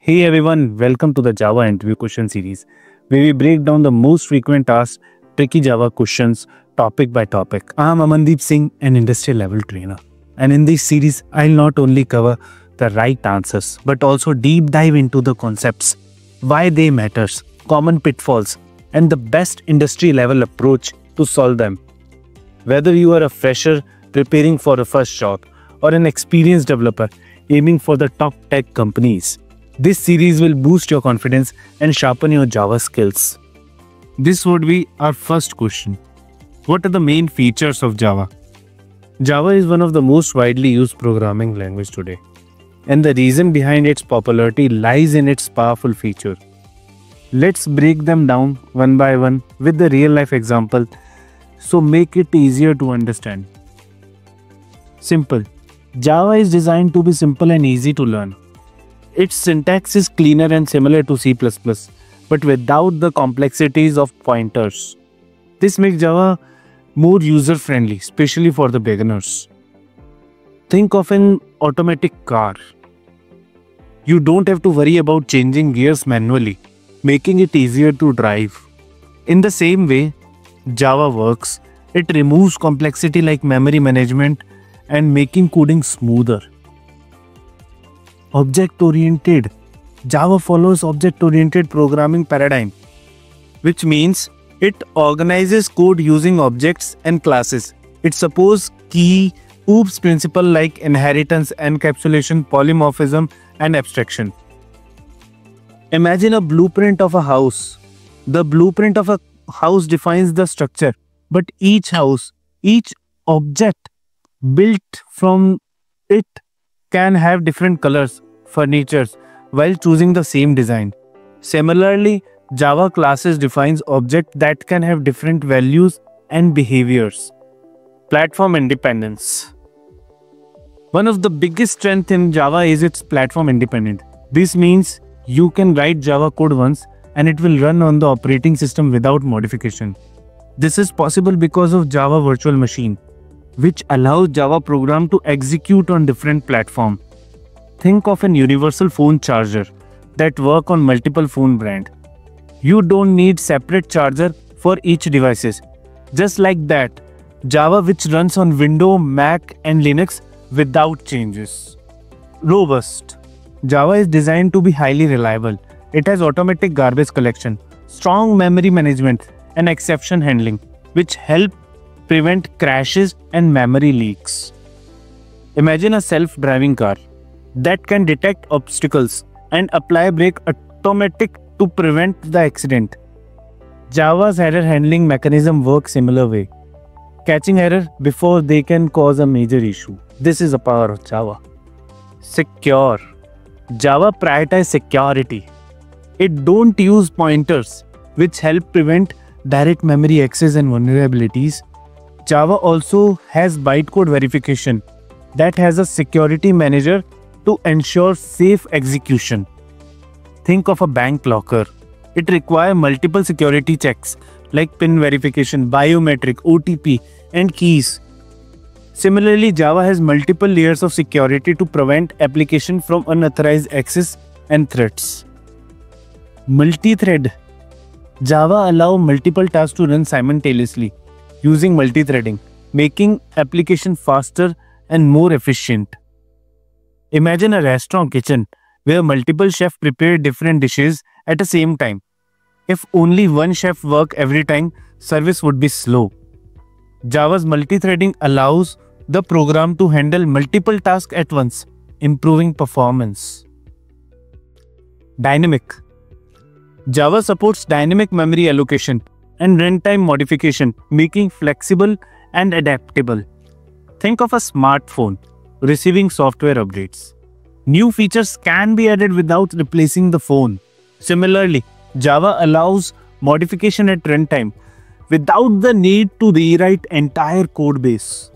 Hey everyone, welcome to the Java interview question series, where we break down the most frequent asked tricky Java questions topic by topic. I'm Amandeep Singh, an industry level trainer. And in this series, I'll not only cover the right answers, but also deep dive into the concepts, why they matters, common pitfalls, and the best industry level approach to solve them. Whether you are a fresher preparing for a first job or an experienced developer aiming for the top tech companies, this series will boost your confidence and sharpen your Java skills. This would be our first question. What are the main features of Java? Java is one of the most widely used programming language today, and the reason behind its popularity lies in its powerful feature. Let's break them down one by one with the real life example so make it easier to understand. Simple. Java is designed to be simple and easy to learn. Its syntax is cleaner and similar to C++, but without the complexities of pointers. This makes Java more user-friendly, especially for the beginners. Think of an automatic car. You don't have to worry about changing gears manually, making it easier to drive. In the same way, Java works. It removes complexity like memory management and making coding smoother. Object-oriented. Java follows object-oriented programming paradigm, which means it organizes code using objects and classes. It supports key OOPS principles like inheritance, encapsulation, polymorphism, and abstraction. Imagine a blueprint of a house. The blueprint of a house defines the structure, but each object built from it can have different colors, furnitures, while choosing the same design. Similarly, Java classes defines objects that can have different values and behaviors. Platform independence. One of the biggest strengths in Java is its platform independent. This means you can write Java code once and it will run on the operating system without modification. This is possible because of Java Virtual Machine, which allows Java program to execute on different platforms. Think of an universal phone charger that work on multiple phone brands. You don't need separate charger for each devices. Just like that, Java which runs on Windows, Mac and Linux without changes. Robust. Java is designed to be highly reliable. It has automatic garbage collection, strong memory management and exception handling, which help prevent crashes and memory leaks. Imagine a self-driving car that can detect obstacles and apply brake automatic to prevent the accident. Java's error handling mechanism works similar way, catching error before they can cause a major issue. This is the power of Java. Secure. Java prioritizes security. It don't use pointers, which help prevent direct memory access and vulnerabilities. Java also has bytecode verification that has a security manager to ensure safe execution. Think of a bank locker. It requires multiple security checks like PIN verification, biometric, OTP, and keys. Similarly, Java has multiple layers of security to prevent application from unauthorized access and threats. Multi-thread. Java allows multiple tasks to run simultaneously using multi-threading, making application faster and more efficient. Imagine a restaurant kitchen where multiple chefs prepare different dishes at the same time. If only one chef works every time, service would be slow. Java's multi-threading allows the program to handle multiple tasks at once, improving performance. Dynamic. Java supports dynamic memory allocation and runtime modification, making flexible and adaptable. Think of a smartphone receiving software updates. New features can be added without replacing the phone. Similarly, Java allows modification at runtime without the need to rewrite entire code base.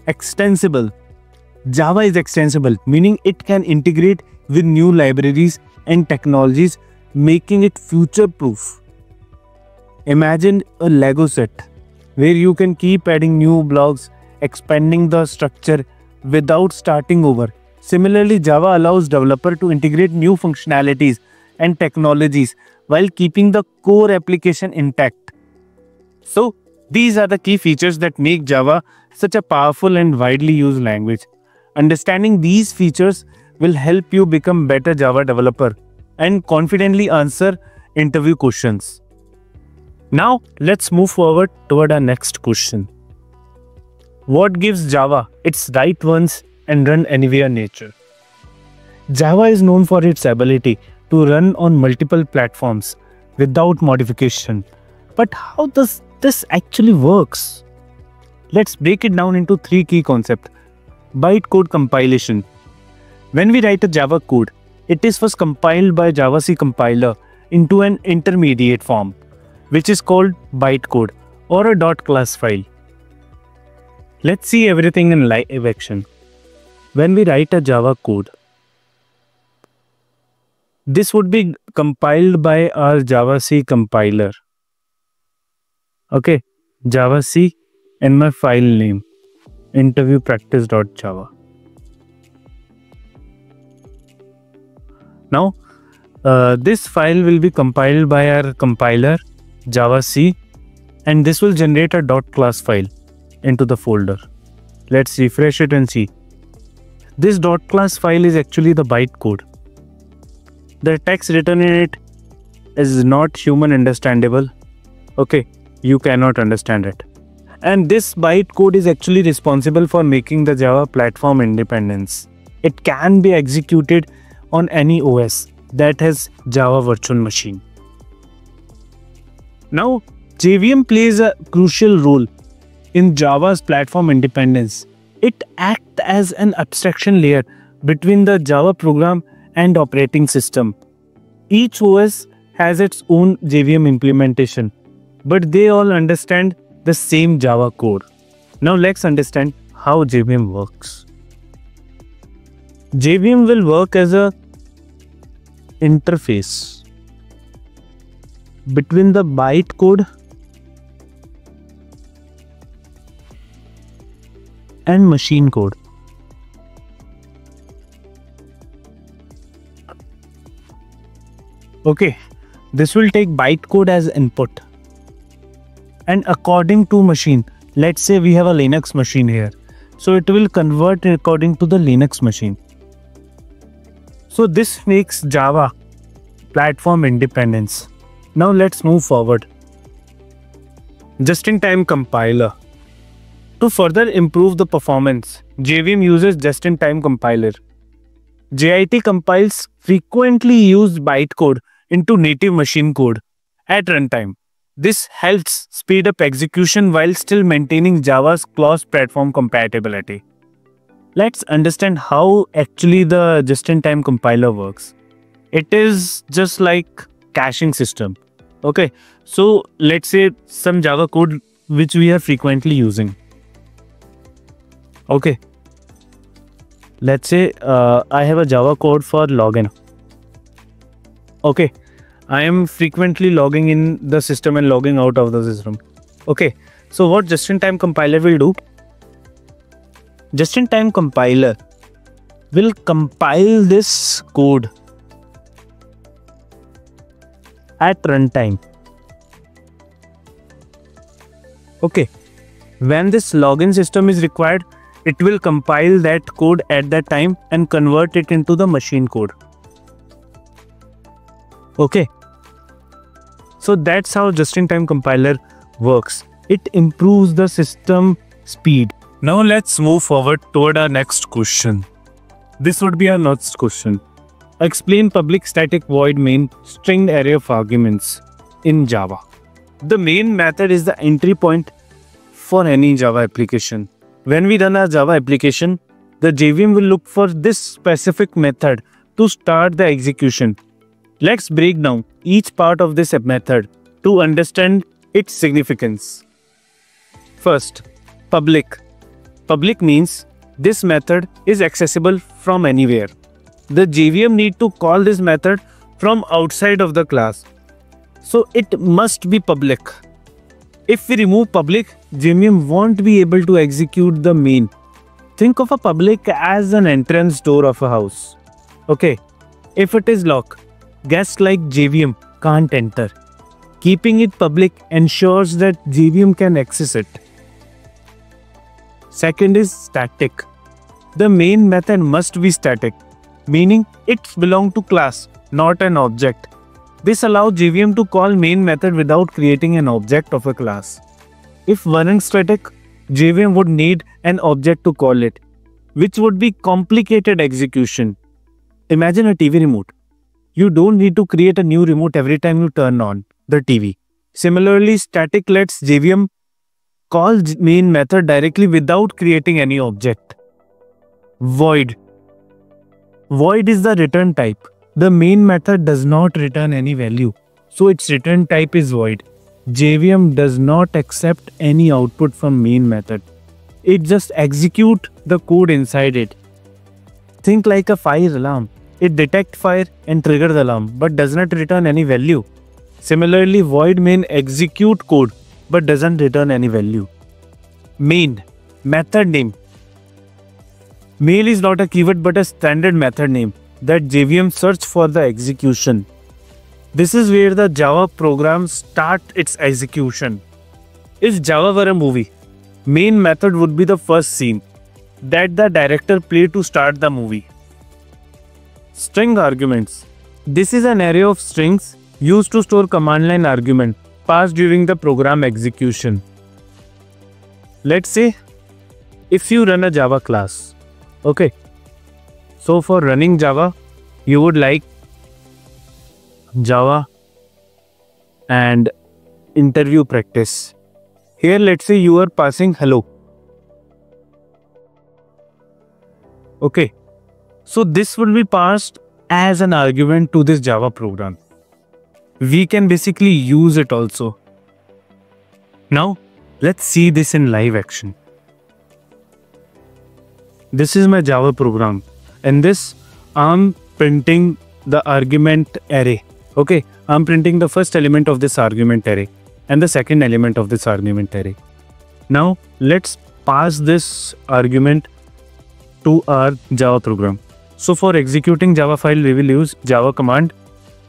Extensible. Java is extensible, meaning it can integrate with new libraries and technologies, making it future-proof. Imagine a Lego set where you can keep adding new blocks, expanding the structure without starting over. Similarly, Java allows developer to integrate new functionalities and technologies while keeping the core application intact. So, these are the key features that make Java such a powerful and widely used language. Understanding these features will help you become better Java developer and confidently answer interview questions. Now, let's move forward toward our next question. What gives Java its write once and run anywhere nature? Java is known for its ability to run on multiple platforms without modification. But how does this actually works? Let's break it down into three key concepts. Bytecode compilation. When we write a Java code, it is first compiled by JavaC compiler into an intermediate form, which is called bytecode or a .class file. Let's see everything in live action. When we write a Java code, this would be compiled by our JavaC compiler. Okay, JavaC and my file name, interviewpractice.java. Now, this file will be compiled by our compiler, JavaC, and this will generate a .class file into the folder. Let's refresh it and see. This .class file is actually the bytecode. The text written in it is not human understandable. Okay, you cannot understand it. And this bytecode is actually responsible for making the Java platform independence. It can be executed on any OS that has Java virtual machine. Now, JVM plays a crucial role in Java's platform independence. It acts as an abstraction layer between the Java program and operating system. Each OS has its own JVM implementation, but they all understand the same Java code. Now let's understand how JVM works. JVM will work as a interface between the bytecode and machine code. Okay, this will take bytecode as input. And according to machine, let's say we have a Linux machine here. So it will convert according to the Linux machine. So this makes Java platform independence. Now let's move forward. Just-in-time compiler. To further improve the performance, JVM uses just-in-time compiler. JIT compiles frequently used bytecode into native machine code at runtime. This helps speed up execution while still maintaining Java's cross-platform compatibility. Let's understand how actually the just-in-time compiler works. It is just like caching system. Okay, so let's say some Java code which we are frequently using. Okay, let's say I have a Java code for login. Okay, I am frequently logging in the system and logging out of the system. Okay, so what just-in-time compiler will do? Just-in-time compiler will compile this code at runtime. Okay, when this login system is required, it will compile that code at that time and convert it into the machine code. Okay, so that's how just-in-time compiler works. It improves the system speed. Now let's move forward toward our next question. This would be our next question. Explain public static void main string array of arguments in Java. The main method is the entry point for any Java application. When we run our Java application, the JVM will look for this specific method to start the execution. Let's break down each part of this method to understand its significance. First, public. Public means this method is accessible from anywhere. The JVM need to call this method from outside of the class. So it must be public. If we remove public, JVM won't be able to execute the main. Think of a public as an entrance door of a house. Okay, if it is locked, guests like JVM can't enter. Keeping it public ensures that JVM can access it. Second is static. The main method must be static, meaning it belongs to class, not an object. This allows JVM to call main method without creating an object of a class. If running static, JVM would need an object to call it, which would be complicated execution. Imagine a TV remote. You don't need to create a new remote every time you turn on the TV. Similarly, static lets JVM call main method directly without creating any object. Void. Void is the return type. The main method does not return any value, so its return type is void. JVM does not accept any output from main method. It just executes the code inside it. Think like a fire alarm. It detects fire and triggers the alarm, but does not return any value. Similarly, void main execute code, but doesn't return any value. Main, method name. Main is not a keyword but a standard method name that JVM search for the execution. This is where the Java program starts its execution. If Java were a movie, main method would be the first scene that the director played to start the movie. String arguments. This is an array of strings used to store command line argument passed during the program execution. Let's say if you run a Java class. Okay. So for running Java, you would like Java and interview practice. Here let's say you are passing hello. Okay. So this will be passed as an argument to this Java program. We can basically use it also. Now let's see this in live action. This is my Java program, and this I'm printing the argument array. Okay, I'm printing the first element of this argument array and the second element of this argument array. Now let's pass this argument to our Java program. So for executing Java file, we will use Java command,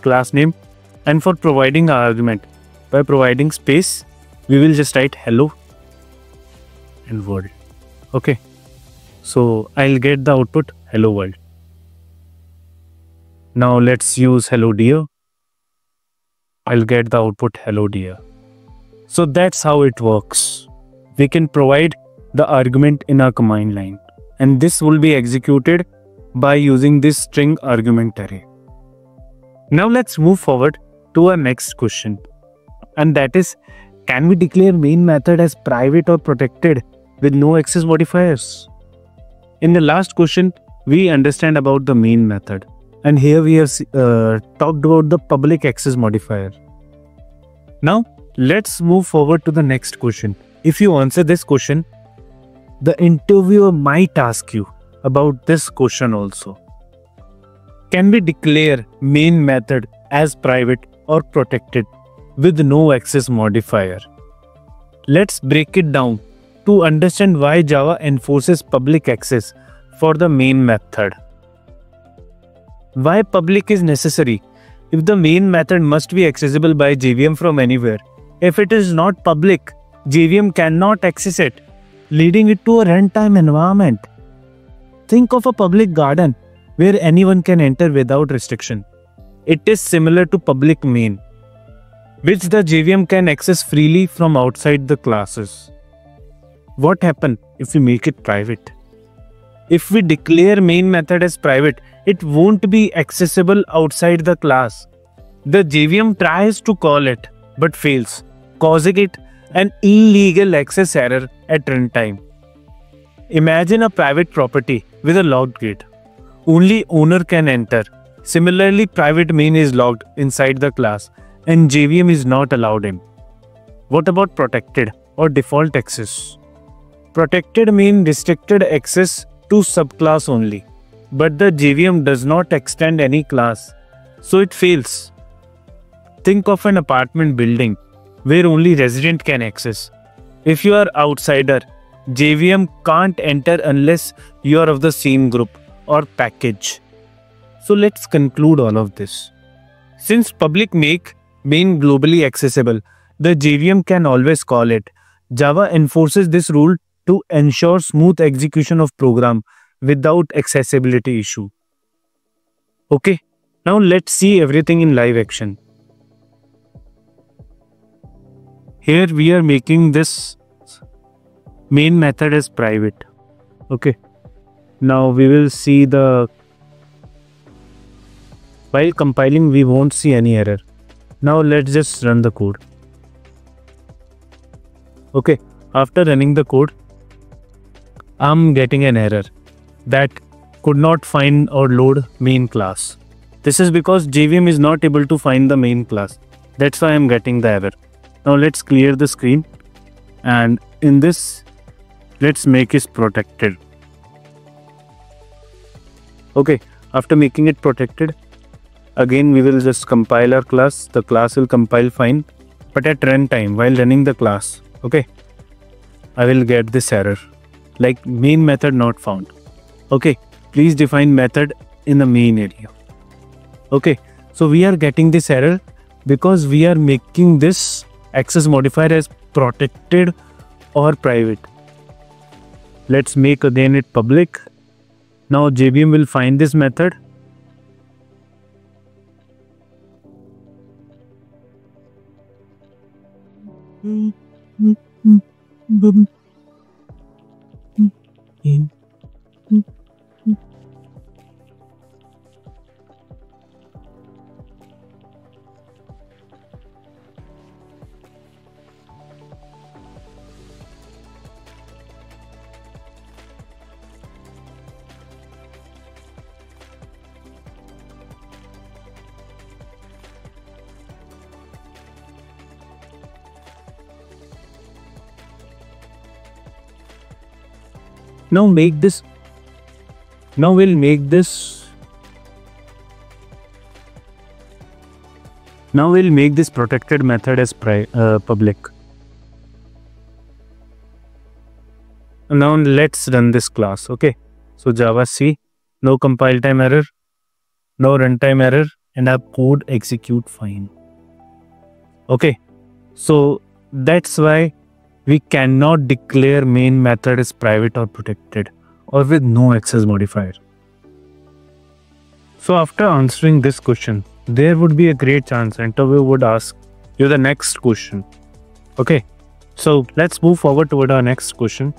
class name, and for providing our argument, by providing space, we will just write hello and world. Okay. So I'll get the output hello world. Now let's use hello dear. I'll get the output hello dear. So that's how it works. We can provide the argument in our command line, and this will be executed by using this string argument array. Now let's move forward to our next question, and that is, can we declare main method as private or protected with no access modifiers? In the last question, we understand about the main method, and here we have talked about the public access modifier. Now let's move forward to the next question. If you answer this question, the interviewer might ask you about this question also. Can we declare main method as private or protected with no access modifier? Let's break it down to understand why Java enforces public access for the main method. Why public is necessary? If the main method must be accessible by JVM from anywhere, if it is not public, JVM cannot access it, leading it to a runtime environment. Think of a public garden where anyone can enter without restriction. It is similar to public main, which the JVM can access freely from outside the classes. What happens if we make it private? If we declare main method as private, it won't be accessible outside the class. The JVM tries to call it but fails, causing it an illegal access error at runtime. Imagine a private property with a locked gate. Only owner can enter. Similarly, private main is locked inside the class and JVM is not allowed in. What about protected or default access? Protected means restricted access to subclass only, but the JVM does not extend any class, so it fails. Think of an apartment building where only resident can access. If you are outsider, JVM can't enter unless you are of the same group or package. So let's conclude all of this. Since public make main globally accessible, the JVM can always call it. Java enforces this rule to ensure smooth execution of program without accessibility issue. Okay, now let's see everything in live action. Here we are making this main method as private. Okay, now we will see while compiling we won't see any error. Now let's just run the code. Okay, after running the code, I'm getting an error that could not find or load main class. This is because JVM is not able to find the main class. That's why I'm getting the error. Now let's clear the screen, and in this, let's make it protected. Okay, after making it protected, again we will just compile our class. The class will compile fine, but at runtime while running the class, okay, I will get this error like main method not found. Okay, please define method in the main area. Okay, so we are getting this error because we are making this access modifier as protected or private. Let's make again it public. Now JVM will find this method. Now we'll make this protected method as public. Now let's run this class. Okay, so Java C, no compile time error, no runtime error, and our code execute fine. Okay, so that's why we cannot declare main method as private or protected or with no access modifier. So after answering this question, there would be a great chance interviewer would ask you the next question. Okay, so let's move forward toward our next question.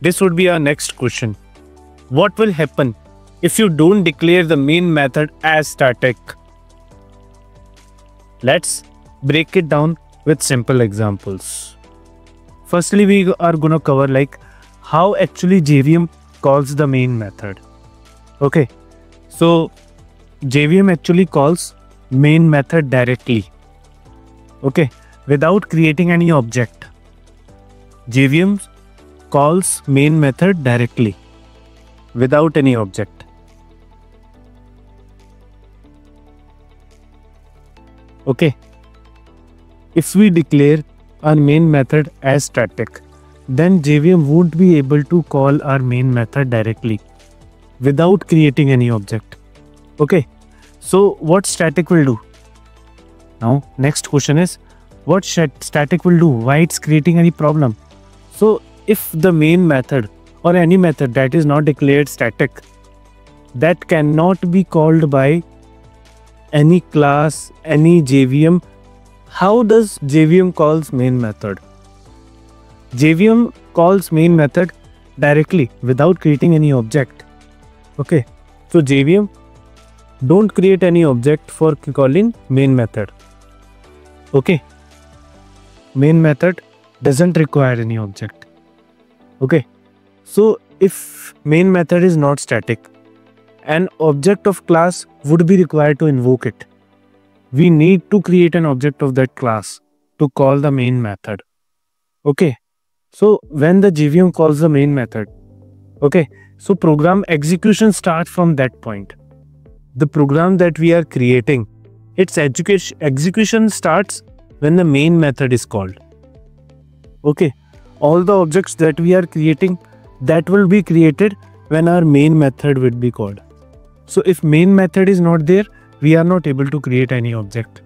This would be our next question. What will happen if you don't declare the main method as static? Let's break it down with simple examples. Firstly, we are going to cover like how actually JVM calls the main method. Okay, so JVM actually calls main method directly. Okay, without creating any object. JVM calls main method directly without any object. Okay, if we declare our main method as static, then JVM won't be able to call our main method directly without creating any object. Okay, so what static will do? Now next question is what static will do? Why it's creating any problem? So if the main method or any method that is not declared static, that cannot be called by any class, any JVM. How does JVM calls main method? JVM calls main method directly without creating any object. Okay, so JVM don't create any object for calling main method. Okay, main method doesn't require any object. Okay, so if main method is not static, an object of class would be required to invoke it. We need to create an object of that class to call the main method. Okay, so when the JVM calls the main method, okay, so program execution starts from that point. The program that we are creating, its execution starts when the main method is called. Okay, all the objects that we are creating, that will be created when our main method will be called. So if main method is not there, we are not able to create any object.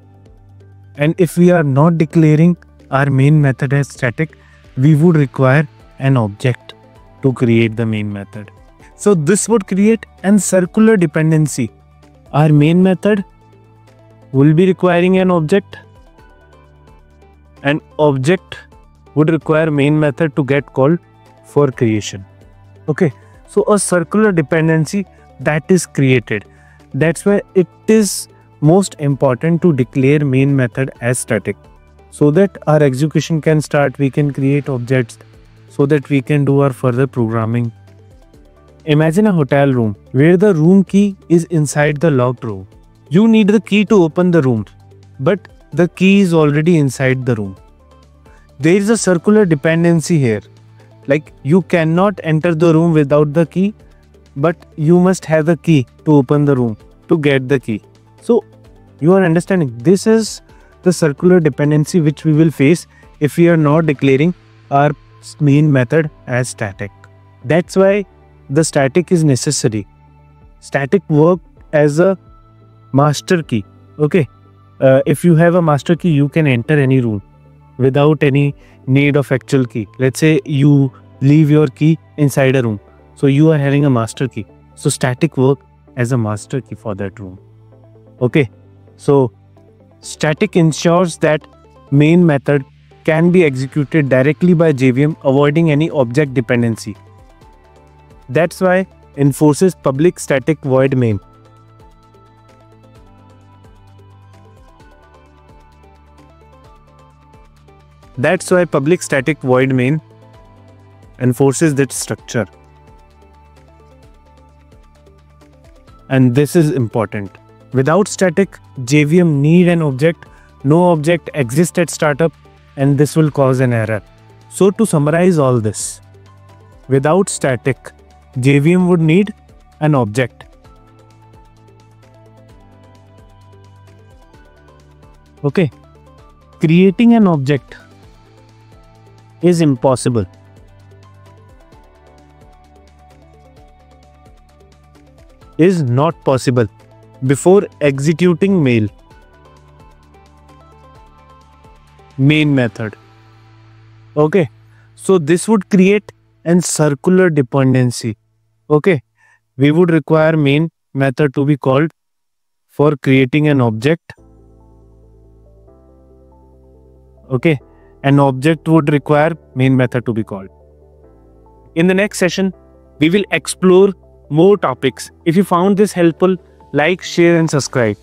And if we are not declaring our main method as static, we would require an object to create the main method. So this would create an circular dependency. Our main method will be requiring an object. An object would require main method to get called for creation. Okay, so a circular dependency that is created. That's why it is most important to declare main method as static, so that our execution can start, we can create objects, so that we can do our further programming. Imagine a hotel room where the room key is inside the locked room. You need the key to open the room, but the key is already inside the room. There is a circular dependency here. Like, you cannot enter the room without the key, but you must have the key to open the room to get the key. So you are understanding, this is the circular dependency which we will face if we are not declaring our main method as static. That's why the static is necessary. Static work as a master key. Okay, if you have a master key, you can enter any room without any need of actual key. Let's say you leave your key inside a room, so you are having a master key. So static work as a master key for that room. Okay, so static ensures that main method can be executed directly by JVM, avoiding any object dependency. That's why enforces public static void main. That's why public static void main enforces that structure. And this is important. Without static, JVM need an object. No object exists at startup, and this will cause an error. So to summarize all this, without static, JVM would need an object. Okay, creating an object is impossible. Is not possible before executing main method. Okay, so this would create an circular dependency. Okay, we would require main method to be called for creating an object. Okay, an object would require main method to be called. In the next session, we will explore more topics. If you found this helpful, like, share and subscribe.